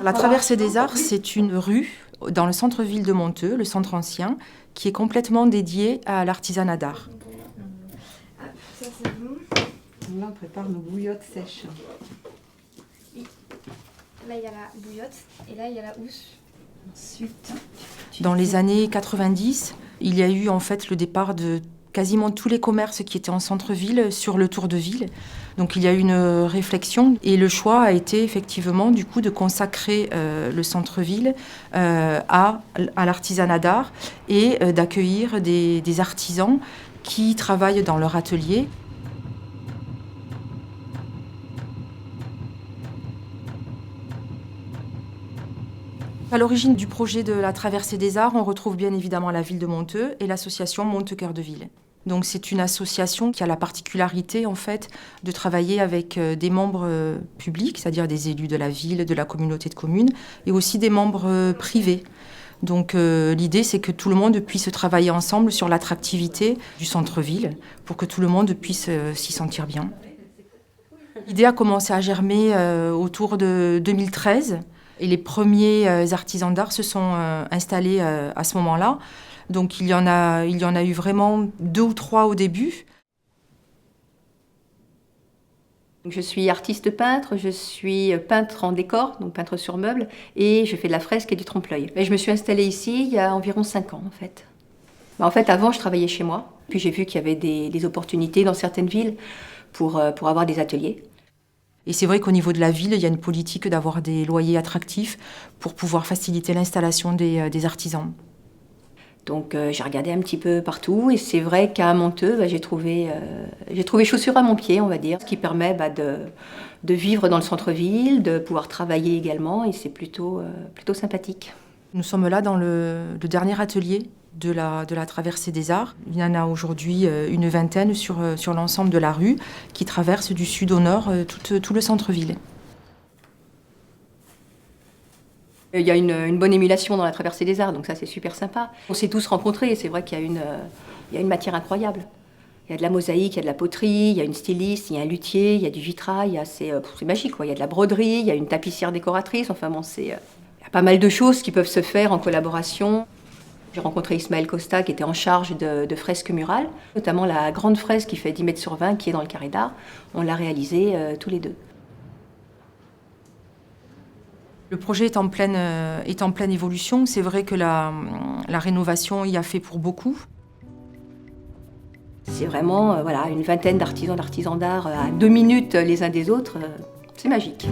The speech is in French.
La Traversée des Arts, c'est une rue dans le centre-ville de Monteux, le centre ancien, qui est complètement dédiée à l'artisanat d'art. Ah, ça c'est bon. Là, on prépare nos bouillottes sèches. Là, il y a la bouillotte et là, il y a la housse. Ensuite, Dans les années 90, il y a eu en fait le départ de quasiment tous les commerces qui étaient en centre-ville sur le tour de ville. Donc il y a eu une réflexion et le choix a été effectivement du coup de consacrer le centre-ville à l'artisanat d'art et d'accueillir des artisans qui travaillent dans leur atelier. À l'origine du projet de la Traversée des Arts, on retrouve bien évidemment la ville de Monteux et l'association Monteux Cœur de Ville. Donc c'est une association qui a la particularité en fait de travailler avec des membres publics, c'est-à-dire des élus de la ville, de la communauté de communes, et aussi des membres privés. Donc l'idée c'est que tout le monde puisse travailler ensemble sur l'attractivité du centre-ville pour que tout le monde puisse s'y sentir bien. L'idée a commencé à germer autour de 2013. Et les premiers artisans d'art se sont installés à ce moment-là. Donc il y en a eu vraiment 2 ou 3 au début. Je suis artiste peintre, je suis peintre en décor, donc peintre sur meuble, et je fais de la fresque et du trompe-l'œil. Et je me suis installée ici il y a environ 5 ans en fait. En fait, avant, je travaillais chez moi. Puis j'ai vu qu'il y avait des opportunités dans certaines villes pour avoir des ateliers. Et c'est vrai qu'au niveau de la ville, il y a une politique d'avoir des loyers attractifs pour pouvoir faciliter l'installation des artisans. Donc j'ai regardé un petit peu partout et c'est vrai qu'à Monteux, j'ai trouvé chaussure à mon pied, on va dire, ce qui permet de vivre dans le centre-ville, de pouvoir travailler également et c'est plutôt sympathique. Nous sommes là dans le dernier atelier de la Traversée des Arts. Il y en a aujourd'hui une vingtaine sur l'ensemble de la rue qui traverse du sud au nord tout le centre-ville. Il y a une bonne émulation dans la Traversée des Arts, donc ça c'est super sympa. On s'est tous rencontrés et c'est vrai qu'il y a une matière incroyable. Il y a de la mosaïque, il y a de la poterie, il y a une styliste, il y a un luthier, il y a du vitrail, c'est magique quoi. Il y a de la broderie, il y a une tapissière décoratrice, enfin bon, il y a pas mal de choses qui peuvent se faire en collaboration. J'ai rencontré Ismaël Costa qui était en charge de fresques murales, notamment la grande fresque qui fait 10 mètres sur 20 qui est dans le carré d'art. On l'a réalisée tous les deux. Le projet est en pleine évolution. C'est vrai que la rénovation y a fait pour beaucoup. C'est vraiment une vingtaine d'artisans d'art à 2 minutes les uns des autres. C'est magique.